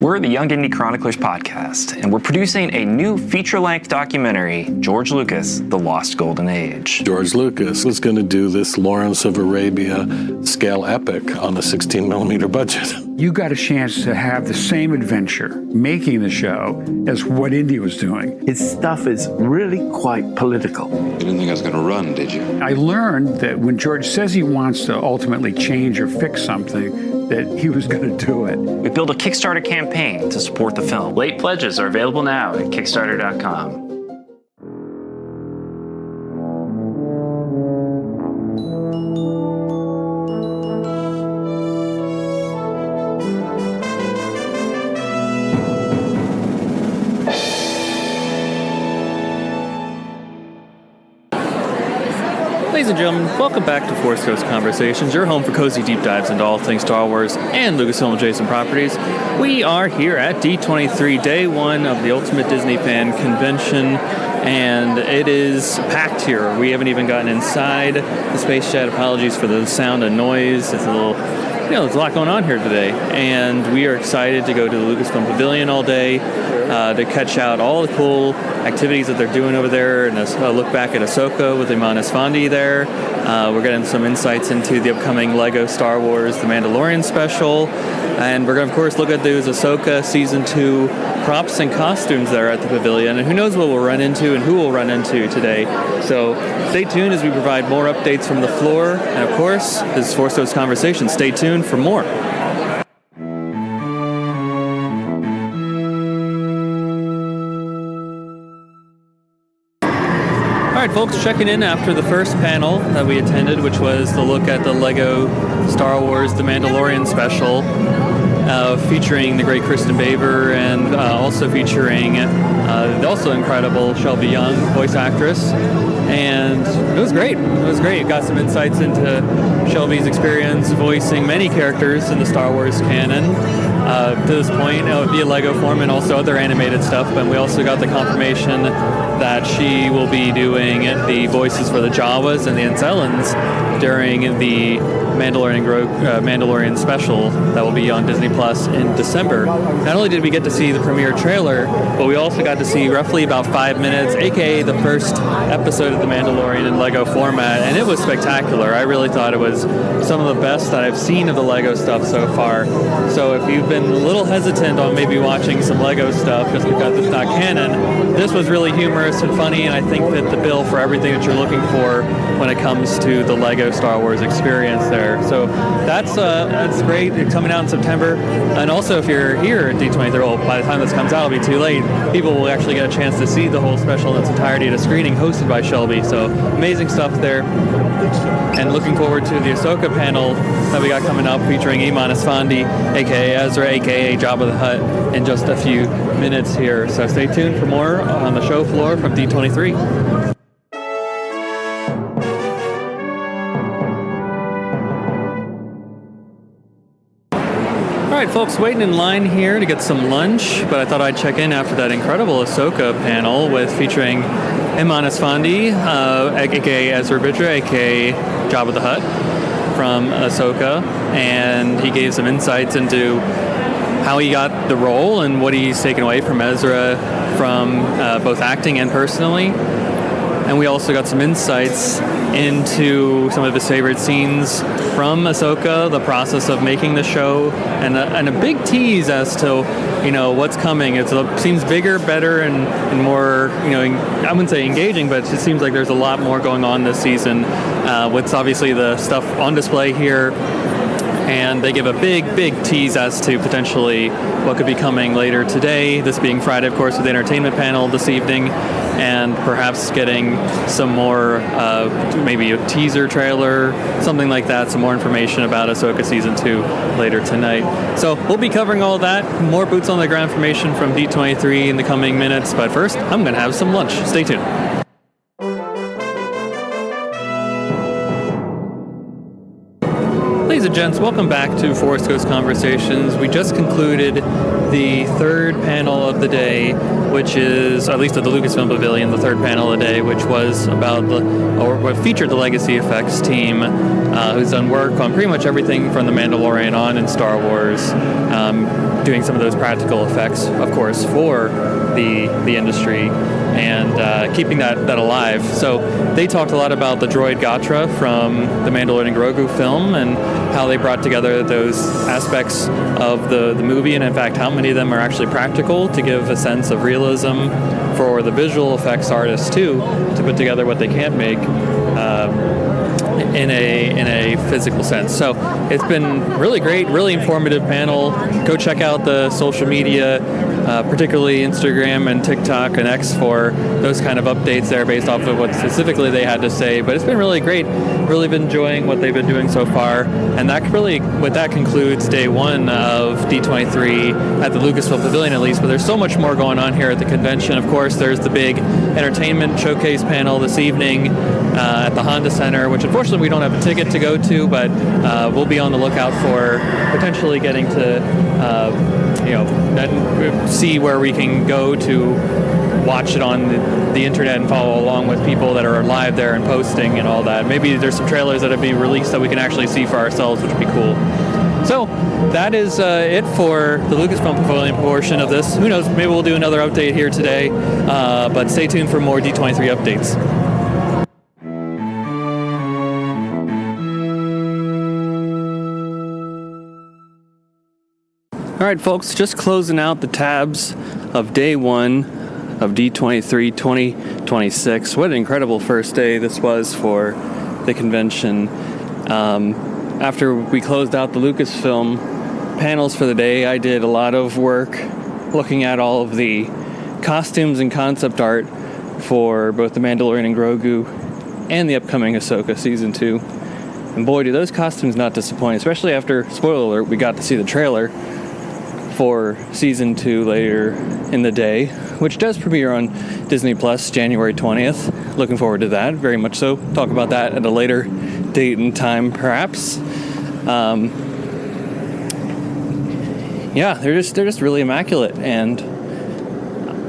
We're the Young Indie Chroniclers podcast, and we're producing a new feature-length documentary, George Lucas, The Lost Golden Age. George Lucas was going to do this Lawrence of Arabia scale epic on a 16-millimeter budget. You got a chance to have the same adventure making the show as what Indy was doing. His stuff is really quite political. You didn't think I was going to run, did you? I learned that when George says he wants to ultimately change or fix something, that he was going to do it. We built a Kickstarter campaign to support the film. Late pledges are available now at Kickstarter.com. Ladies and gentlemen, welcome back to Force Ghost Conversations, your home for cozy deep dives into all things Star Wars and Lucasfilm adjacent properties. We are here at D23, day one of the Ultimate Disney Fan Convention, and it is packed here. We haven't even gotten inside the Space Jet. Apologies for the sound and noise. It's a little, there's a lot going on here today, and we are excited to go to the Lucasfilm Pavilion all day to catch out all the cool activities that they're doing over there, and a look back at Ahsoka with Iman Esfandi there. We're getting some insights into the upcoming LEGO Star Wars The Mandalorian special, and we're going to, of course, look at those Ahsoka Season 2 props and costumes there at the Pavilion, and who knows what we'll run into and who we'll run into today. So stay tuned as we provide more updates from the floor, and of course, this is Force Ghost Conversation. Stay tuned for more. All right, folks, checking in after the first panel that we attended, which was the look at the LEGO Star Wars The Mandalorian special, featuring the great Kristen Baver and also featuring the also incredible Shelby Young, voice actress. And it was great. It was great. Got some insights into Shelby's experience voicing many characters in the Star Wars canon. To this point, via LEGO form and also other animated stuff, but we also got the confirmation that she will be doing the voices for the Jawas and the Anzellans during the Mandalorian special that will be on Disney Plus in December. Not only did we get to see the premiere trailer, but we also got to see roughly about 5 minutes, aka the first episode of The Mandalorian in LEGO format, and it was spectacular. I really thought it was some of the best that I've seen of the LEGO stuff so far. So if you've been a little hesitant on maybe watching some LEGO stuff just because it's not canon, this was really humorous and funny, and I think fit the bill for everything that you're looking for when it comes to the LEGO Star Wars experience there. So that's great. It's coming out in September. And also, if you're here at D23, well, by the time this comes out, it'll be too late. People will actually get a chance to see the whole special in its entirety at a screening hosted by Shelby. So amazing stuff there. And looking forward to the Ahsoka panel that we got coming up featuring Iman Esfandi, a.k.a. Ezra, a.k.a. Jabba the Hutt, in just a few minutes here. So stay tuned for more on the show floor from D23. All right, folks, waiting in line here to get some lunch, but I thought I'd check in after that incredible Ahsoka panel featuring Iman Esfandi, a.k.a. Ezra Bridger, a.k.a. Jabba the Hutt from Ahsoka, and he gave some insights into how he got the role and what he's taken away from Ezra from both acting and personally. And we also got some insights into some of his favorite scenes from Ahsoka, the process of making the show, and a big tease as to, what's coming. It seems bigger, better, and more, I wouldn't say engaging, but it seems like there's a lot more going on this season, with obviously the stuff on display here. And they give a big tease as to potentially what could be coming later today, this being Friday, of course, with the entertainment panel this evening, and perhaps getting some more, maybe a teaser trailer, something like that, some more information about Ahsoka Season 2 later tonight. So we'll be covering all that, more boots on the ground information from D23 in the coming minutes, but first, I'm going to have some lunch. Stay tuned. Ladies and gents, welcome back to Force Ghost Conversations. We just concluded the third panel of the day, which is, at least at the Lucasfilm Pavilion, the third panel of the day, which was about what featured the Legacy Effects team, who's done work on pretty much everything from The Mandalorian on in Star Wars. doing some of those practical effects, of course, for the industry and keeping that alive. So they talked a lot about the droid Gatra from the Mandalorian and Grogu film and how they brought together those aspects of the movie, and in fact how many of them are actually practical to give a sense of realism for the visual effects artists too, to put together what they can't make in a physical sense. So it's been really great, really informative panel. Go check out the social media, particularly Instagram and TikTok and X, for those kind of updates there based off of what specifically they had to say. But it's been really great. Really been enjoying what they've been doing so far. And that concludes day one of D23 at the Lucasfilm Pavilion, at least. But there's so much more going on here at the convention. Of course, there's the big entertainment showcase panel this evening at the Honda Center, which unfortunately we don't have a ticket to go to, but we'll be on the lookout for potentially getting to see where we can go to watch it on the internet and follow along with people that are live there and posting and all that. Maybe there's some trailers that have been released that we can actually see for ourselves, which would be cool. So that is it for the Lucasfilm Pavilion portion of this. Who knows, maybe we'll do another update here today, but stay tuned for more D23 updates. All right, folks, just closing out the tabs of day one of D23 2026. What an incredible first day this was for the convention. After we closed out the Lucasfilm panels for the day, I did a lot of work looking at all of the costumes and concept art for both The Mandalorian and Grogu and the upcoming Ahsoka Season 2. And boy, do those costumes not disappoint, especially after, spoiler alert, we got to see the trailer for Season 2 later in the day, which does premiere on Disney Plus January 20th. Looking forward to that, very much so. Talk about that at a later date and time, perhaps. Yeah, they're just really immaculate, and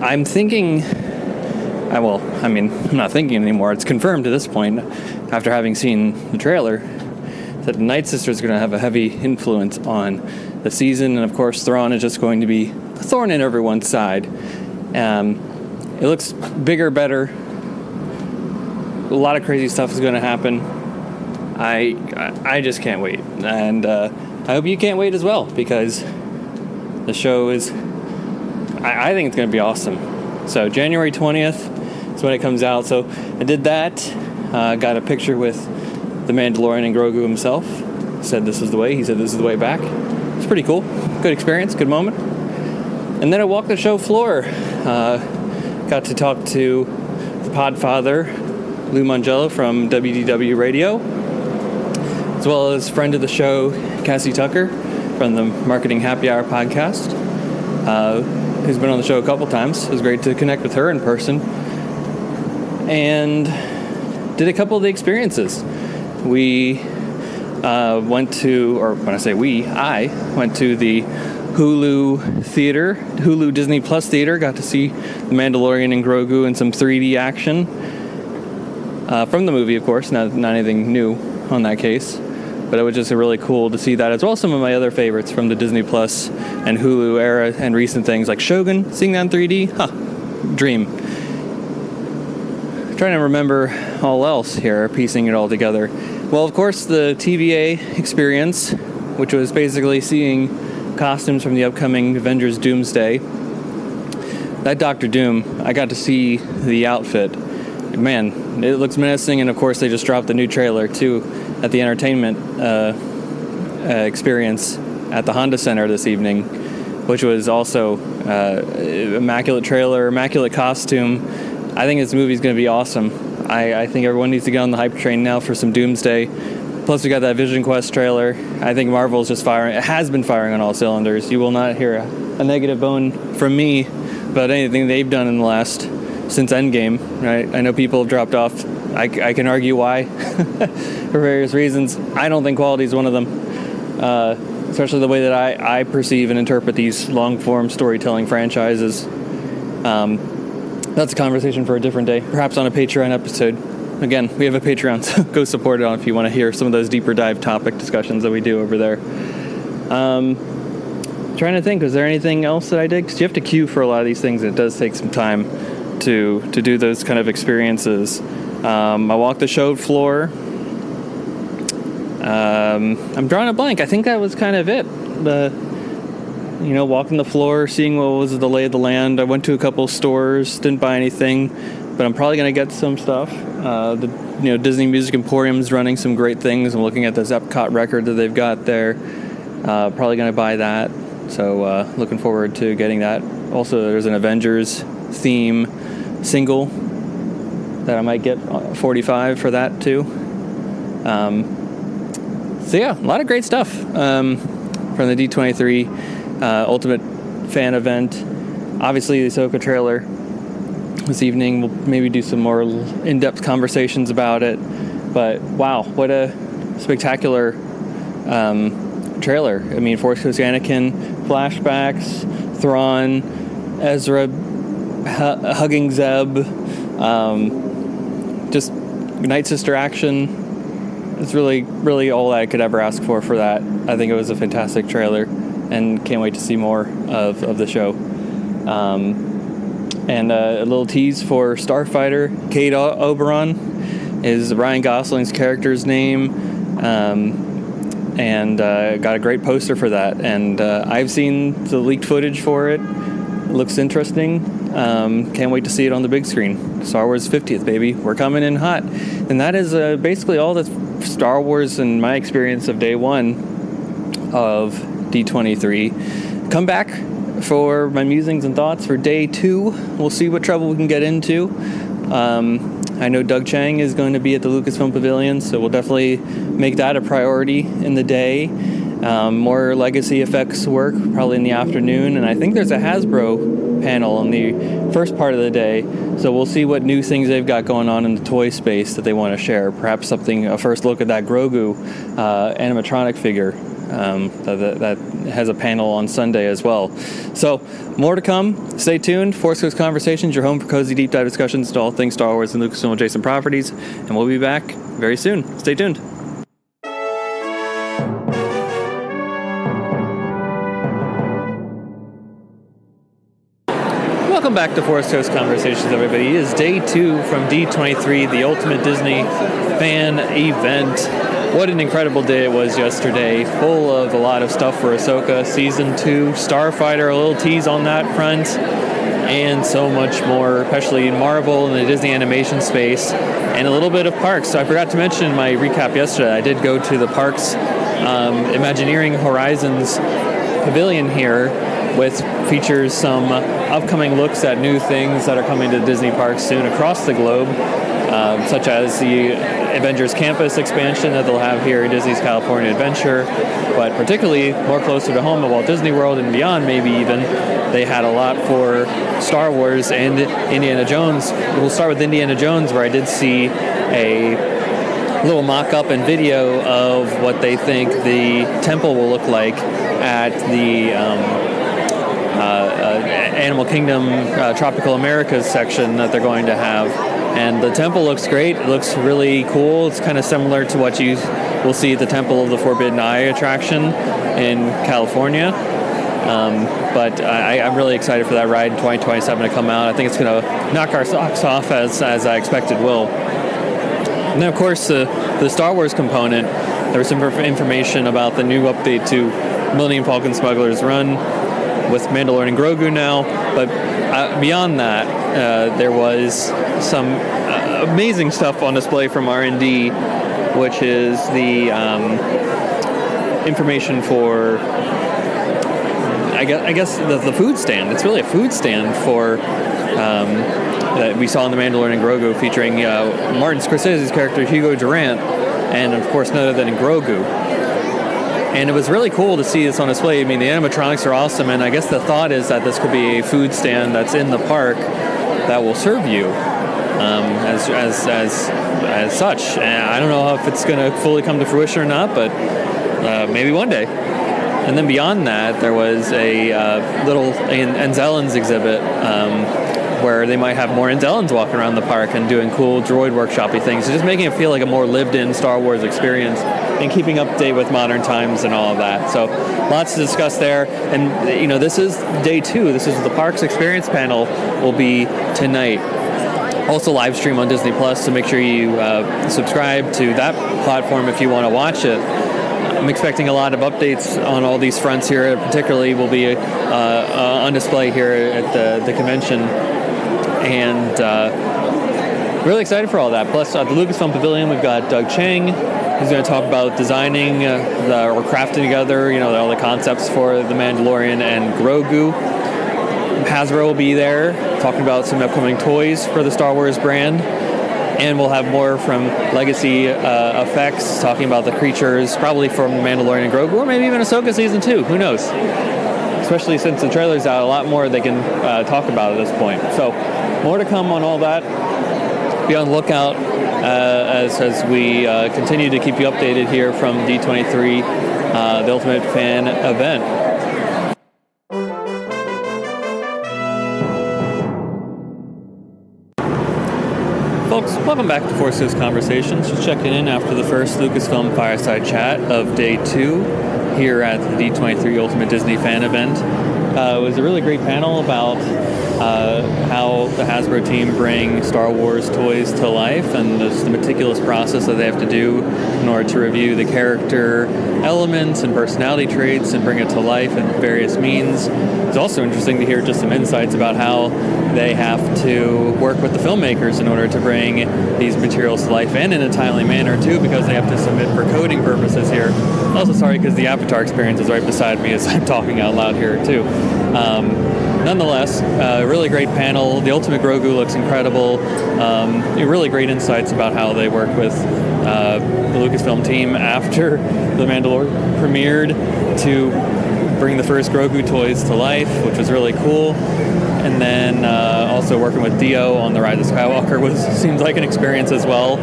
I'm thinking, I'm not thinking anymore. It's confirmed to this point, after having seen the trailer, that Night Sister is going to have a heavy influence on the season, and of course Thrawn is just going to be a thorn in everyone's side. It looks bigger, better. A lot of crazy stuff is going to happen. I just can't wait, and I hope you can't wait as well, because the show is, I think it's going to be awesome. So January 20th is when it comes out. So I did that. Got a picture with the Mandalorian and Grogu himself. Said this is the way. He said this is the way back. It's pretty cool. Good experience. Good moment. And then I walked the show floor. Got to talk to the Podfather, Lou Mangello from WDW Radio, as well as friend of the show, Cassie Tucker from the Marketing Happy Hour podcast, who's been on the show a couple times. It was great to connect with her in person. And did a couple of the experiences. We went to, or when I say we, I went to the Hulu Disney Plus theater, got to see The Mandalorian and Grogu in some 3D action from the movie, of course, not anything new on that case, but it was just really cool to see that, as well as some of my other favorites from the Disney Plus and Hulu era and recent things like Shogun, seeing that in 3D, dream. Trying to remember all else here, piecing it all together. Well, of course, the TVA experience, which was basically seeing costumes from the upcoming Avengers Doomsday. That Doctor Doom, I got to see the outfit. Man, it looks menacing, and of course they just dropped the new trailer too at the entertainment experience at the Honda Center this evening, which was also immaculate trailer, immaculate costume. I think this movie's going to be awesome. I think everyone needs to get on the hype train now for some Doomsday. Plus, we got that Vision Quest trailer. I think Marvel's just firing. It has been firing on all cylinders. You will not hear a negative bone from me about anything they've done in the last, since Endgame. Right? I know people have dropped off. I can argue why, for various reasons. I don't think quality is one of them. Especially the way that I perceive and interpret these long-form storytelling franchises. That's a conversation for a different day, perhaps on a Patreon episode. Again, we have a Patreon, so go support it if you want to hear some of those deeper dive topic discussions that we do over there. Trying trying to think, was there anything else that I did? Because you have to queue for a lot of these things. It does take some time to do those kind of experiences. I walked the Showfloor. I'm drawing a blank. I think that was kind of it. Walking the floor, seeing what was the lay of the land. I went to a couple stores, didn't buy anything, but I'm probably going to get some stuff. Disney Music Emporium's running some great things. I'm looking at this Epcot record that they've got there. Probably going to buy that. So looking forward to getting that. Also, there's an Avengers theme single that I might get 45 for that too. So yeah, a lot of great stuff from the D23 Ultimate Fan event. Obviously, the Ahsoka trailer this evening. We'll maybe do some more in-depth conversations about it. But wow, what a spectacular trailer. I mean, Force Ghost Anakin, flashbacks, Thrawn, Ezra hugging Zeb, just Night Sister action. It's really, really all I could ever ask for that. I think it was a fantastic trailer, and can't wait to see more of the show. And a little tease for Starfighter. Kate Oberon is Ryan Gosling's character's name, and got a great poster for that. And I've seen the leaked footage for it. It looks interesting. Can't wait to see it on the big screen. Star Wars 50th, baby. We're coming in hot. And that is basically all the Star Wars and my experience of day one of D23. Come back for my musings and thoughts for day two. We'll see what trouble we can get into. I know Doug Chiang is going to be at the Lucasfilm Pavilion, so we'll definitely make that a priority in the day. More legacy effects work probably in the afternoon, and I think there's a Hasbro panel in the first part of the day, so we'll see what new things they've got going on in the toy space that they want to share. Perhaps a first look at that Grogu animatronic figure that has a panel on Sunday as well. So more to come. Stay tuned. Force Ghost Conversations, your home for cozy deep dive discussions to all things Star Wars and Lucasfilm adjacent properties, and we'll be back very soon. Stay tuned. Welcome back to Force Ghost Conversations, everybody. It is day two from D23, the Ultimate Disney Fan Event. What an incredible day it was yesterday, full of a lot of stuff for Ahsoka Season 2, Starfighter, a little tease on that front, and so much more, especially Marvel and the Disney animation space, and a little bit of parks. So I forgot to mention in my recap yesterday, I did go to the parks, Imagineering Horizons Pavilion here, which features some upcoming looks at new things that are coming to Disney parks soon across the globe, such as the Avengers Campus expansion that they'll have here at Disney's California Adventure, but particularly more closer to home at Walt Disney World and beyond, maybe even. They had a lot for Star Wars and Indiana Jones. We'll start with Indiana Jones, where I did see a little mock-up and video of what they think the temple will look like at the Animal Kingdom Tropical Americas section that they're going to have. And the temple looks great. It looks really cool. It's kind of similar to what you will see at the Temple of the Forbidden Eye attraction in California. But I'm really excited for that ride in 2027 to come out. I think it's going to knock our socks off as I expected will. And then, of course, the Star Wars component, there was some information about the new update to Millennium Falcon Smuggler's Run with Mandalorian and Grogu now, but beyond that, there was some amazing stuff on display from R&D, which is the information for, I guess the food stand. It's really a food stand for that we saw in The Mandalorian and Grogu, featuring Martin Scorsese's character Hugo Durant, and of course none other than Grogu. And it was really cool to see this on display. I mean, the animatronics are awesome, and I guess the thought is that this could be a food stand that's in the park that will serve you as such. And I don't know if it's going to fully come to fruition or not, but maybe one day. And then beyond that, there was a little Anzellan's exhibit where they might have more Indellans walking around the park and doing cool droid workshop-y things. So just making it feel like a more lived-in Star Wars experience and keeping up to date with modern times and all of that. So lots to discuss there. And, you know, this is day 2. This is the Parks Experience panel will be tonight. Also live stream on Disney Plus, so make sure you subscribe to that platform if you want to watch it. I'm expecting a lot of updates on all these fronts here. Particularly will be on display here at the convention, and really excited for all that. Plus, at the Lucasfilm Pavilion, we've got Doug Chiang, who's going to talk about designing or crafting together, all the concepts for the Mandalorian and Grogu. Hasbro will be there talking about some upcoming toys for the Star Wars brand. And we'll have more from Legacy Effects, talking about the creatures, probably from Mandalorian and Grogu, or maybe even Ahsoka Season 2. Who knows? Especially since the trailer's out, a lot more they can talk about at this point. So, more to come on all that. Be on the lookout as we continue to keep you updated here from D23, the Ultimate Fan event. Folks, welcome back to Force News Conversations. Just checking in after the first Lucasfilm Fireside Chat of Day 2 here at the D23 Ultimate Disney Fan event. It was a really great panel about how the Hasbro team bring Star Wars toys to life and just the meticulous process that they have to do in order to review the character elements and personality traits and bring it to life in various means. It's also interesting to hear just some insights about how they have to work with the filmmakers in order to bring these materials to life, and in a timely manner too, because they have to submit for coding purposes here. Also sorry because the Avatar experience is right beside me as I'm talking out loud here too. Nonetheless, a really great panel. The Ultimate Grogu looks incredible. Really great insights about how they work with the Lucasfilm team after The Mandalorian premiered to bring the first Grogu toys to life, which was really cool. And then also working with Dio on the Rise of Skywalker seems like an experience as well.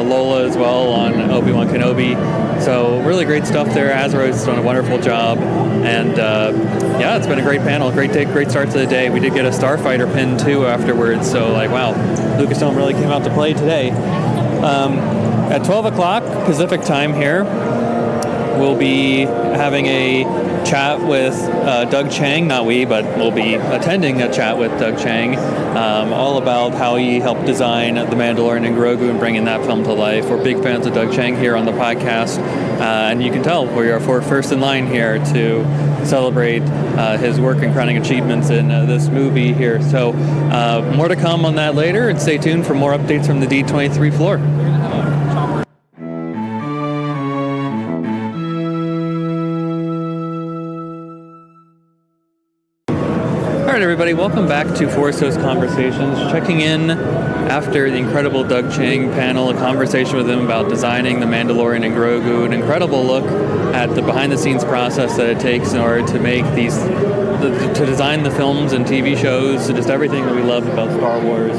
Lola as well on Obi-Wan Kenobi. So really great stuff there. Hasbro's done a wonderful job. And yeah, it's been a great panel. Great day, great start to the day. We did get a Starfighter pin too afterwards. So wow, Lucasfilm really came out to play today. At 12 o'clock Pacific time here, we'll be having a chat with Doug Chiang, not we, but we'll be attending a chat with Doug Chiang, all about how he helped design The Mandalorian and Grogu and bringing that film to life. We're big fans of Doug Chiang here on the podcast, and you can tell we are first in line here to celebrate his work and crowning achievements in this movie here. So more to come on that later, and stay tuned for more updates from the D23 floor. All right, everybody, welcome back to Force Host Conversations. Checking in after the incredible Doug Chiang panel, a conversation with him about designing The Mandalorian and Grogu, an incredible look at the behind-the-scenes process that it takes in order to make these, to design the films and TV shows, just everything that we love about Star Wars.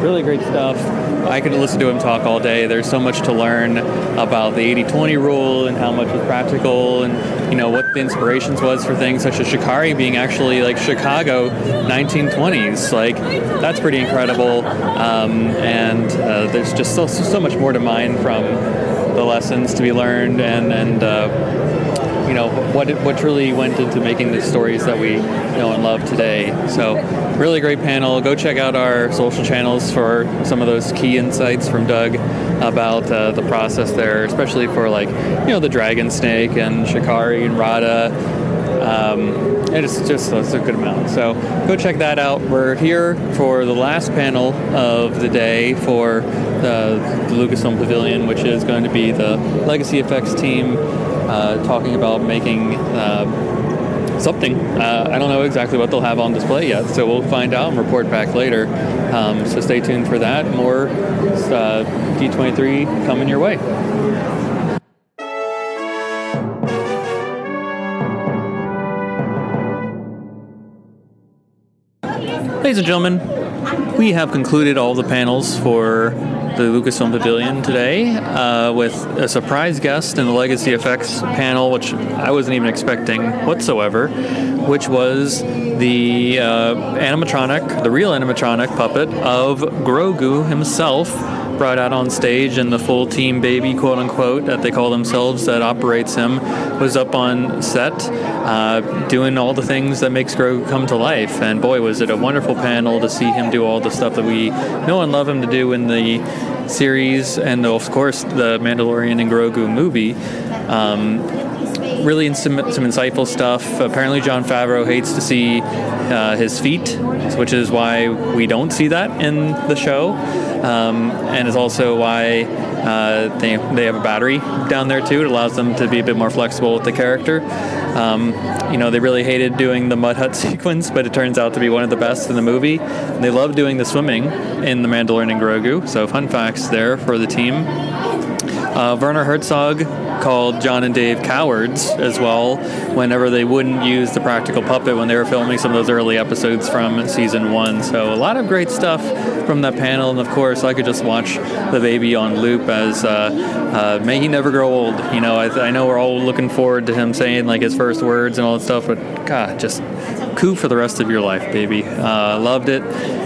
Really great stuff. I could listen to him talk all day. There's so much to learn about the 80-20 rule and how much was practical, and what the inspirations was for things such as Shikari being actually like Chicago 1920s. That's pretty incredible. And there's just so much more to mine from the lessons to be learned, and what truly went into making the stories that we know and love today. So really great panel. Go check out our social channels for some of those key insights from Doug about the process there, especially for the Dragon Snake and Shikari and Rada. And it's a good amount. So go check that out. We're here for the last panel of the day for the Lucasfilm Pavilion, which is going to be the Legacy Effects team talking about making something. I don't know exactly what they'll have on display yet, so we'll find out and report back later. So stay tuned for that. More D23 coming your way. Ladies and gentlemen, we have concluded all the panels for the Lucasfilm Pavilion today with a surprise guest in the Legacy Effects panel, which I wasn't even expecting whatsoever, which was the animatronic, the real animatronic puppet of Grogu himself, brought out on stage, and the full team baby, quote unquote, that they call themselves, that operates him, was up on set doing all the things that makes Grogu come to life. And boy, was it a wonderful panel to see him do all the stuff that we know and love him to do in the series, and of course the Mandalorian and Grogu movie. Really some insightful stuff. Apparently Jon Favreau hates to see his feet, which is why we don't see that in the show, and is also why they have a battery down there too. It allows them to be a bit more flexible with the character. They really hated doing the mud hut sequence, but it turns out to be one of the best in the movie. And they love doing the swimming in The Mandalorian and Grogu, so fun facts there for the team. Werner Herzog called John and Dave cowards as well whenever they wouldn't use the practical puppet when they were filming some of those early episodes from season 1. So a lot of great stuff from that panel, and of course I could just watch the baby on loop as may he never grow old. I know we're all looking forward to him saying like his first words and all that stuff, but God, just coup for the rest of your life, baby. Loved it.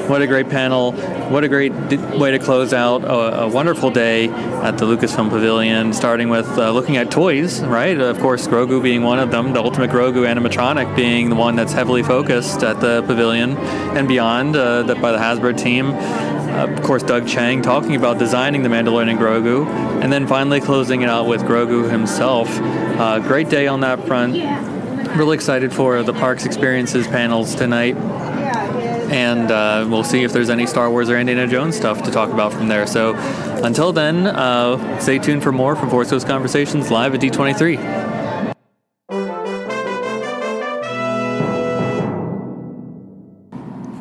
What a great panel. What a great way to close out a wonderful day at the Lucasfilm Pavilion, starting with looking at toys, right? Of course, Grogu being one of them, the Ultimate Grogu animatronic being the one that's heavily focused at the Pavilion and beyond, by the Hasbro team. Of course, Doug Chiang talking about designing the Mandalorian and Grogu, and then finally closing it out with Grogu himself. Great day on that front. Really excited for the Parks Experiences panels tonight. And we'll see if there's any Star Wars or Indiana Jones stuff to talk about from there. So until then, stay tuned for more from Force Ghost Conversations live at D23.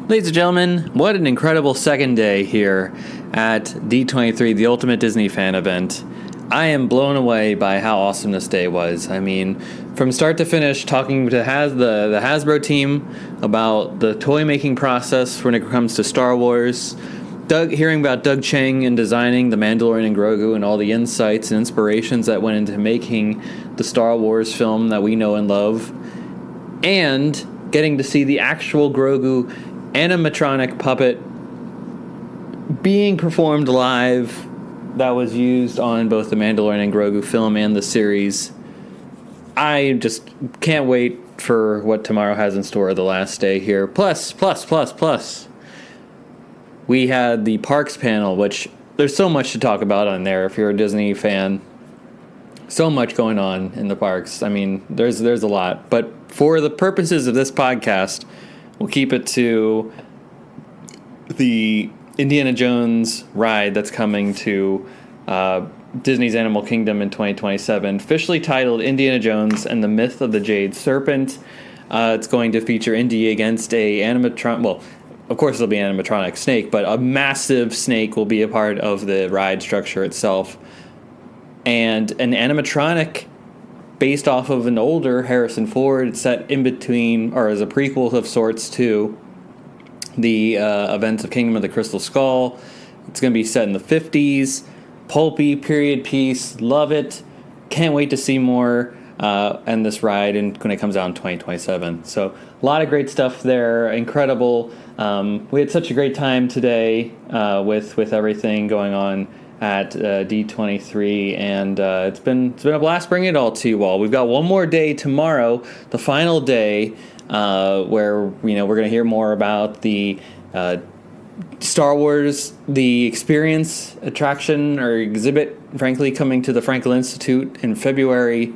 Ladies and gentlemen, what an incredible second day here at D23, the Ultimate Disney Fan Event. I am blown away by how awesome this day was. I mean, from start to finish, talking to the Hasbro team about the toy making process when it comes to Star Wars, hearing about Doug Chiang and designing the Mandalorian and Grogu and all the insights and inspirations that went into making the Star Wars film that we know and love, and getting to see the actual Grogu animatronic puppet being performed live that was used on both the Mandalorian and Grogu film and the series. I just can't wait for what tomorrow has in store the last day here. Plus, we had the Parks panel, which there's so much to talk about on there if you're a Disney fan. So much going on in the parks. I mean, there's a lot. But for the purposes of this podcast, we'll keep it to the Indiana Jones ride that's coming to Disney's Animal Kingdom in 2027, officially titled Indiana Jones and the Myth of the Jade Serpent. It's going to feature Indy against a animatronic, well, of course it'll be an animatronic snake, but a massive snake will be a part of the ride structure itself. And an animatronic based off of an older Harrison Ford, set in between, or as a prequel of sorts to the events of Kingdom of the Crystal Skull. It's going to be set in the 50s. Pulpy period piece. Love it. Can't wait to see more and this ride when it comes out in 2027. So a lot of great stuff there. Incredible. We had such a great time today with everything going on at D23, and it's been a blast bringing it all to you all. We've got one more day tomorrow, the final day, where we're going to hear more about the Star Wars, the Experience attraction or exhibit, frankly, coming to the Frankel Institute in February.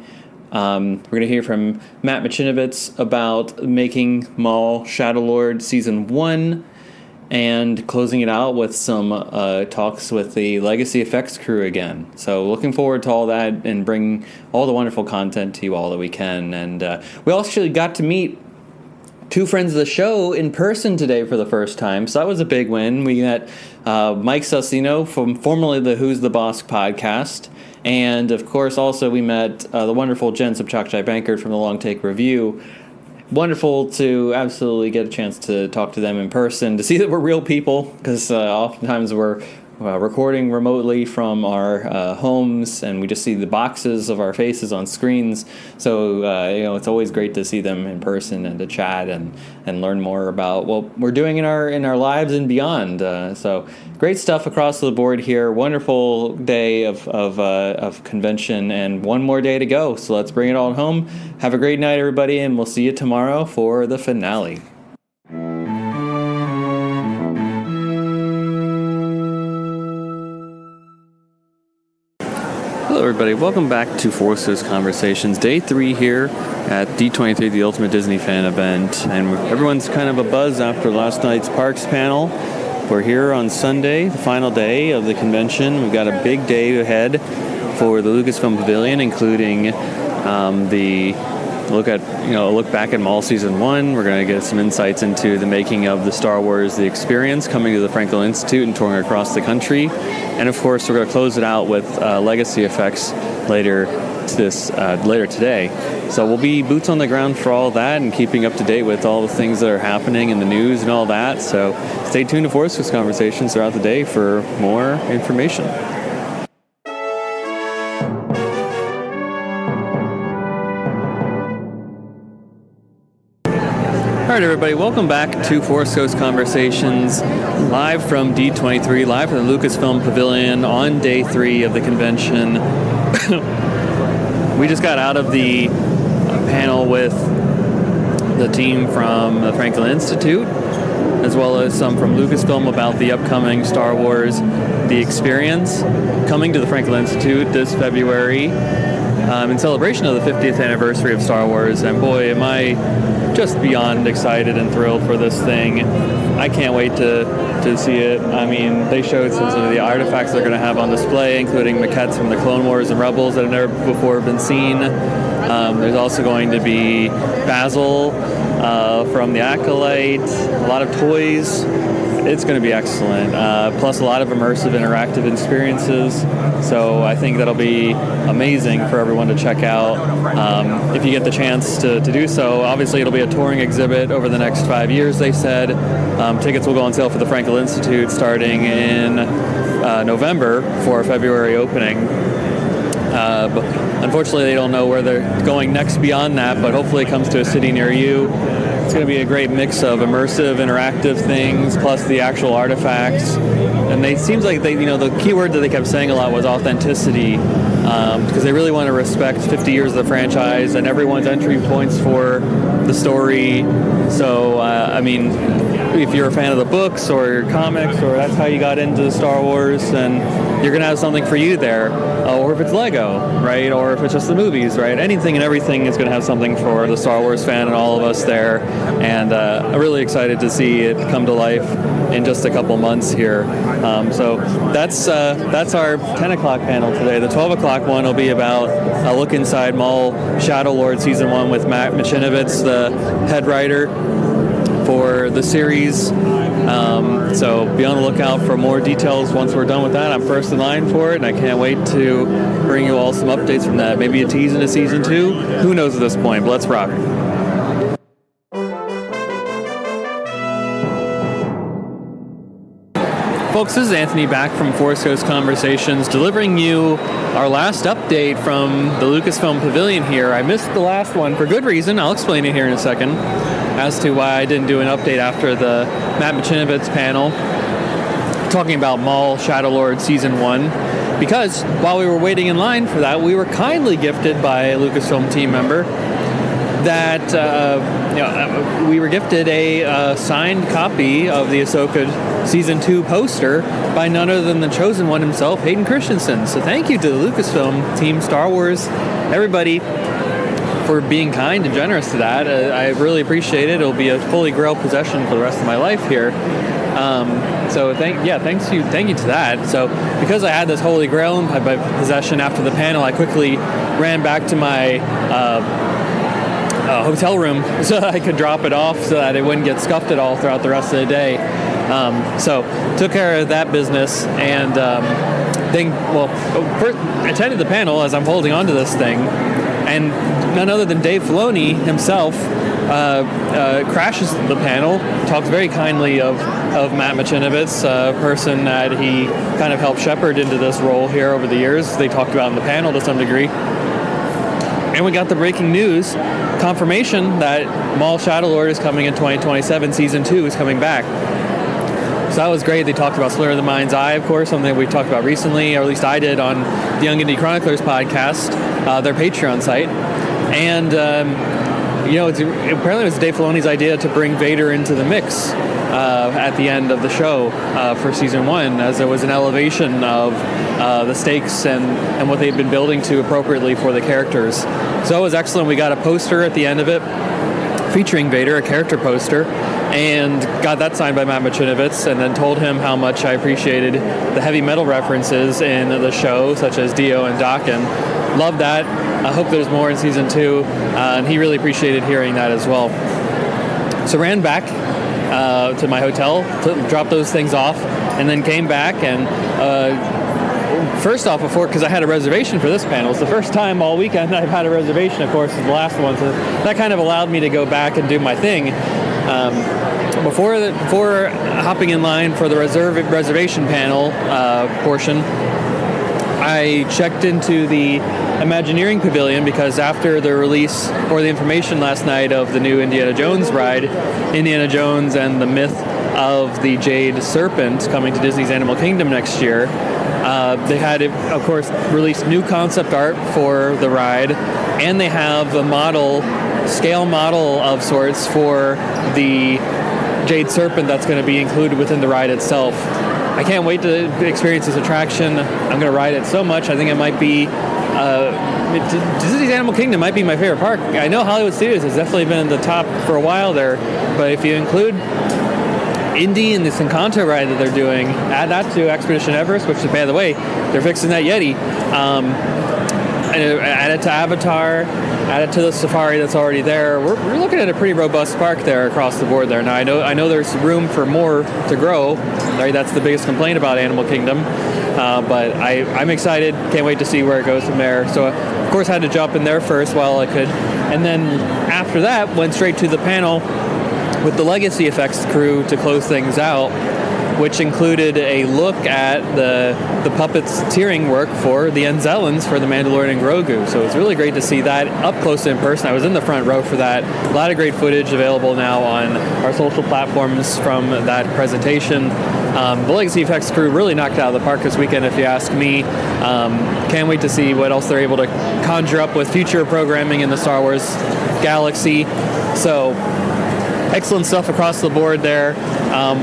We're going to hear from Matt Machinovitz about making Maul Shadow Lord Season 1, and closing it out with some talks with the Legacy Effects crew again. So looking forward to all that and bringing all the wonderful content to you all that we can. And we also got to meet two friends of the show in person today for the first time, so that was a big win. We met Mike Salcino from formerly the Who's the Boss podcast, and of course also we met the wonderful Jen Sobchak-Bankert from the Long Take Review. Wonderful to absolutely get a chance to talk to them in person, to see that we're real people, because oftentimes we're recording remotely from our homes, and we just see the boxes of our faces on screens. So it's always great to see them in person and to chat and learn more about what we're doing in our lives and beyond. So great stuff across the board here. Wonderful day of convention, and one more day to go. So let's bring it all home. Have a great night, everybody, and we'll see you tomorrow for the finale. Hello everybody, welcome back to Force Ghost Conversations, day 3 here at D23, the Ultimate Disney Fan Event, and everyone's kind of a buzz after last night's Parks panel. We're here on Sunday, the final day of the convention. We've got a big day ahead for the Lucasfilm Pavilion, including look back at Maul Season 1. We're going to get some insights into the making of the Star Wars The Experience, coming to the Franklin Institute and touring across the country. And of course, we're going to close it out with legacy effects later today. So we'll be boots on the ground for all that and keeping up to date with all the things that are happening in the news and all that. So stay tuned to Force Ghost Conversations throughout the day for more information. All right, everybody, welcome back to Force Ghost Conversations, live from D23, live from the Lucasfilm Pavilion on day 3 of the convention. We just got out of the panel with the team from the Franklin Institute, as well as some from Lucasfilm about the upcoming Star Wars The Experience, coming to the Franklin Institute this February in celebration of the 50th anniversary of Star Wars. And boy, am I just beyond excited and thrilled for this thing. I can't wait to see it. I mean, they showed some of the artifacts they're going to have on display, including maquettes from the Clone Wars and Rebels that have never before been seen. There's also going to be Basil from the Acolyte, a lot of toys. It's going to be excellent, plus a lot of immersive interactive experiences. So I think that'll be amazing for everyone to check out if you get the chance to do so. Obviously, it'll be a touring exhibit over the next 5 years, they said. Tickets will go on sale for the Franklin Institute starting in November for a February opening. But unfortunately, they don't know where they're going next beyond that, but hopefully it comes to a city near you. It's going to be a great mix of immersive, interactive things, plus the actual artifacts. And it seems like the key word that they kept saying a lot was authenticity, because they really want to respect 50 years of the franchise and everyone's entry points for the story. So, if you're a fan of the books or comics, or that's how you got into Star Wars, then you're going to have something for you there. Or if it's Lego, right? Or if it's just the movies, right? Anything and everything is going to have something for the Star Wars fan and all of us there. And I'm really excited to see it come to life in just a couple months here. So that's our 10 o'clock panel today. The 12 o'clock one will be about a look inside Maul Shadow Lord Season 1 with Matt Michinovitz, the head writer for the series. So be on the lookout for more details once we're done with that. I'm first in line for it, and I can't wait to bring you all some updates from that. Maybe a tease into Season 2. Who knows at this point, but let's rock. Folks, this is Anthony back from Force Ghost Conversations, delivering you our last update from the Lucasfilm Pavilion here. I missed the last one for good reason. I'll explain it here in a second as to why I didn't do an update after the Matt Michinovitz panel talking about Maul Shadow Lord Season 1, because while we were waiting in line for that, we were kindly gifted by a Lucasfilm team member that we were gifted a signed copy of the Ahsoka Season 2 poster by none other than the chosen one himself, Hayden Christensen. So thank you to the Lucasfilm team, Star Wars, everybody, for being kind and generous to that. I really appreciate it. It'll be a fully grail possession for the rest of my life here. So thank you to that. So because I had this holy grail in my possession after the panel, I quickly ran back to my hotel room so that I could drop it off so that it wouldn't get scuffed at all throughout the rest of the day. So took care of that business, and first attended the panel as I'm holding onto this thing, and none other than Dave Filoni himself crashes the panel, talks very kindly of Matt Machinovitz, a person that he kind of helped shepherd into this role here over the years. They talked about in the panel to some degree. And we got the breaking news confirmation that Maul Shadow Lord is coming in 2027. Season 2 is coming back. So that was great. They talked about Splinter of the Mind's Eye, of course, something we talked about recently, or at least I did on the Young Indie Chroniclers podcast, their Patreon site. And, apparently it was Dave Filoni's idea to bring Vader into the mix at the end of the show for Season 1, as there was an elevation of the stakes and what they'd been building to appropriately for the characters. So it was excellent. We got a poster at the end of it featuring Vader, a character poster, and got that signed by Matt Machinovitz, and then told him how much I appreciated the heavy metal references in the show, such as Dio and Dokken. Loved that. I hope there's more in Season 2, and he really appreciated hearing that as well. So ran back to my hotel, dropped those things off, and then came back and first off, because I had a reservation for this panel. It's the first time all weekend I've had a reservation, of course, is the last one, so that kind of allowed me to go back and do my thing. Before hopping in line for the reservation panel portion, I checked into the Imagineering Pavilion, because after the release or the information last night of the new Indiana Jones ride, Indiana Jones and the Myth of the Jade Serpent, coming to Disney's Animal Kingdom next year, they had, of course, released new concept art for the ride, and they have a scale model of sorts for the Jade Serpent that's going to be included within the ride itself. I can't wait to experience this attraction. I'm going to ride it so much. I think it might be Disney's Animal Kingdom might be my favorite park. I know Hollywood Studios has definitely been in the top for a while there, but if you include Indy and this Encanto ride that they're doing, add that to Expedition Everest, which, by the way, they're fixing that Yeti. Add it to Avatar, add it to the Safari that's already there. We're looking at a pretty robust park there across the board there. Now, I know there's room for more to grow. Right, that's the biggest complaint about Animal Kingdom. But I'm excited. Can't wait to see where it goes from there. So, of course, I had to jump in there first while I could. And then after that, went straight to the panel with the Legacy Effects crew to close things out, which included a look at the puppeteering work for the Enzellans for the Mandalorian and Grogu. So it's really great to see that up close in person. I was in the front row for that. A lot of great footage available now on our social platforms from that presentation. The Legacy Effects crew really knocked it out of the park this weekend, if you ask me. Can't wait to see what else they're able to conjure up with future programming in the Star Wars galaxy. So excellent stuff across the board there.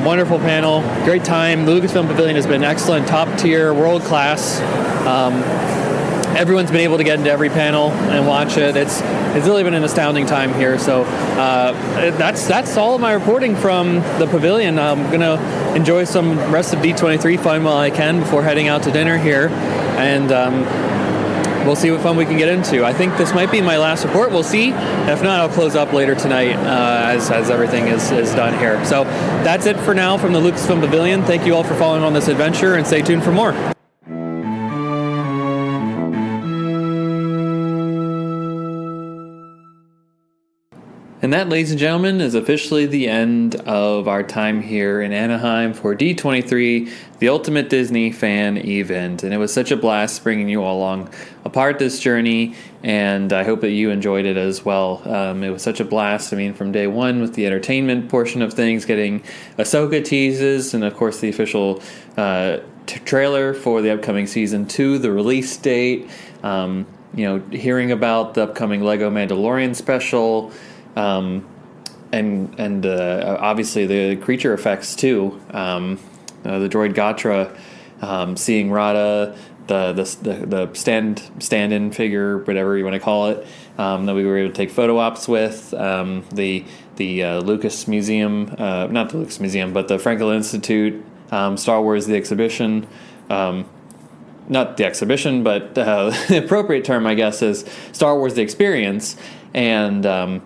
Wonderful panel. Great time. The Lucasfilm Pavilion has been excellent. Top tier. World class. Everyone's been able to get into every panel and watch it. It's really been an astounding time here. So that's all of my reporting from the Pavilion. I'm going to enjoy some rest of D23 fun while I can before heading out to dinner here. And we'll see what fun we can get into. I think this might be my last report. We'll see. If not, I'll close up later tonight as everything is done here. So that's it for now from the Lucasfilm Pavilion. Thank you all for following on this adventure, and stay tuned for more. And that, ladies and gentlemen, is officially the end of our time here in Anaheim for D23, the Ultimate Disney Fan Event. And it was such a blast bringing you all along a part of this journey, and I hope that you enjoyed it as well. It was such a blast. I mean, from day one with the entertainment portion of things, getting Ahsoka teases, and of course the official trailer for the upcoming Season 2, the release date, hearing about the upcoming Lego Mandalorian special, and obviously the creature effects too. The droid Gatra, seeing Rada, the stand-in figure, whatever you want to call it, that we were able to take photo ops with. The Lucas Museum, not the Lucas Museum, but the Frankel Institute, Star Wars the exhibition. Not the exhibition, but the appropriate term, I guess, is Star Wars the experience. And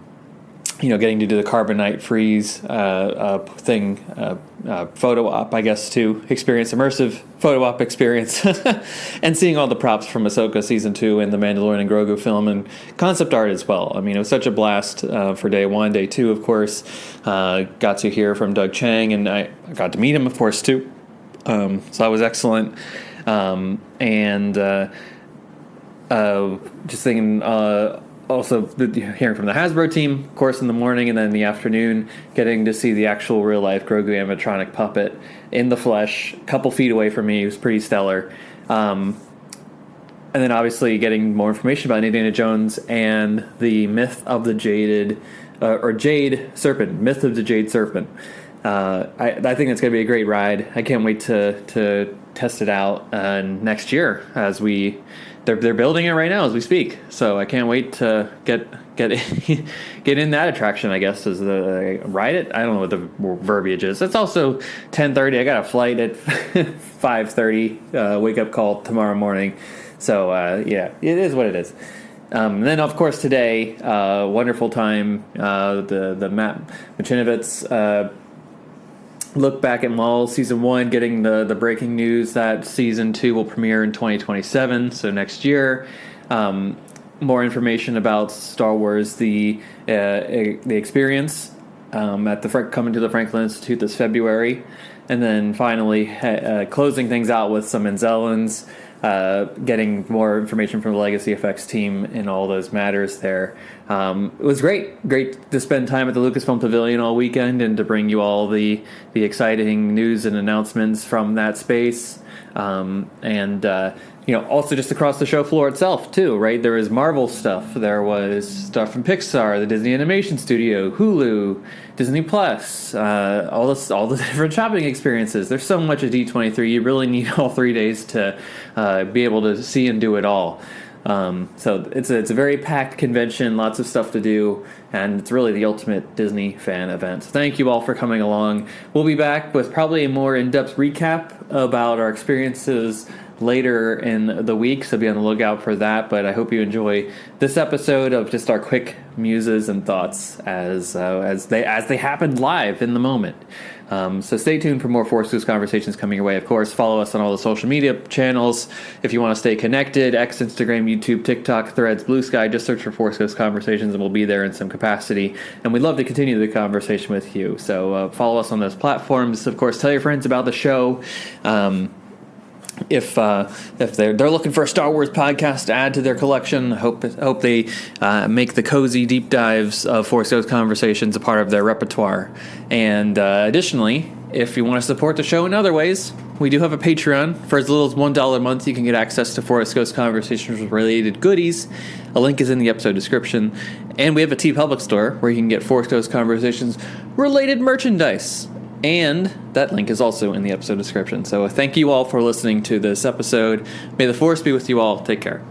getting to do the carbonite freeze thing, photo op, I guess, to experience immersive photo op experience, and seeing all the props from Ahsoka season 2 and the Mandalorian and Grogu film and concept art as well. I mean, it was such a blast for day 1. Day 2, of course, got to hear from Doug Chiang, and I got to meet him, of course, too. So that was excellent. Just thinking, also hearing from the Hasbro team, of course, in the morning, and then in the afternoon, getting to see the actual real-life Grogu animatronic puppet in the flesh, a couple feet away from me. It was pretty stellar. And then obviously getting more information about Indiana Jones and the myth of the Jade Serpent. Myth of the Jade Serpent. I think it's going to be a great ride. I can't wait to test it out next year as they're building it right now as we speak. So I can't wait to get in that attraction, I guess, is the ride it. I don't know what the verbiage is. It's also 10:30. I got a flight at 5:30. Wake up call tomorrow morning. So yeah, it is what it is. And then of course today, wonderful time. The Matt Machinovitz look back at Maul season 1, getting the breaking news that season 2 will premiere in 2027, so next year. More information about Star Wars, the experience at coming to the Franklin Institute this February, and then finally closing things out with some Anzellans, getting more information from the Legacy Effects team in all those matters there. It was great to spend time at the Lucasfilm Pavilion all weekend and to bring you all the exciting news and announcements from that space. Also just across the show floor itself too, right? There was Marvel stuff. There was stuff from Pixar, the Disney Animation Studio, Hulu, Disney Plus, all the different shopping experiences. There's so much at D23. You really need all 3 days to be able to see and do it all. So it's a very packed convention, lots of stuff to do, and it's really the ultimate Disney fan event. So thank you all for coming along. We'll be back with probably a more in-depth recap about our experiences later in the week, so be on the lookout for that. But I hope you enjoy this episode of just our quick muses and thoughts as they happened live in the moment. So stay tuned for more Force Ghost conversations coming your way. Of course, follow us on all the social media channels if you want to stay connected. X, Instagram, YouTube, TikTok, Threads, Blue Sky. Just search for Force Ghost conversations and we'll be there in some capacity. And we'd love to continue the conversation with you. So follow us on those platforms. Of course, tell your friends about the show. If they're looking for a Star Wars podcast to add to their collection, hope they make the cozy deep dives of Force Ghost conversations a part of their repertoire. And additionally, if you want to support the show in other ways, we do have a Patreon. For as little as $1 a month, you can get access to Force Ghost conversations with related goodies. A link is in the episode description. And we have a TeePublic store where you can get Force Ghost conversations related merchandise. And that link is also in the episode description. So thank you all for listening to this episode. May the Force be with you all. Take care.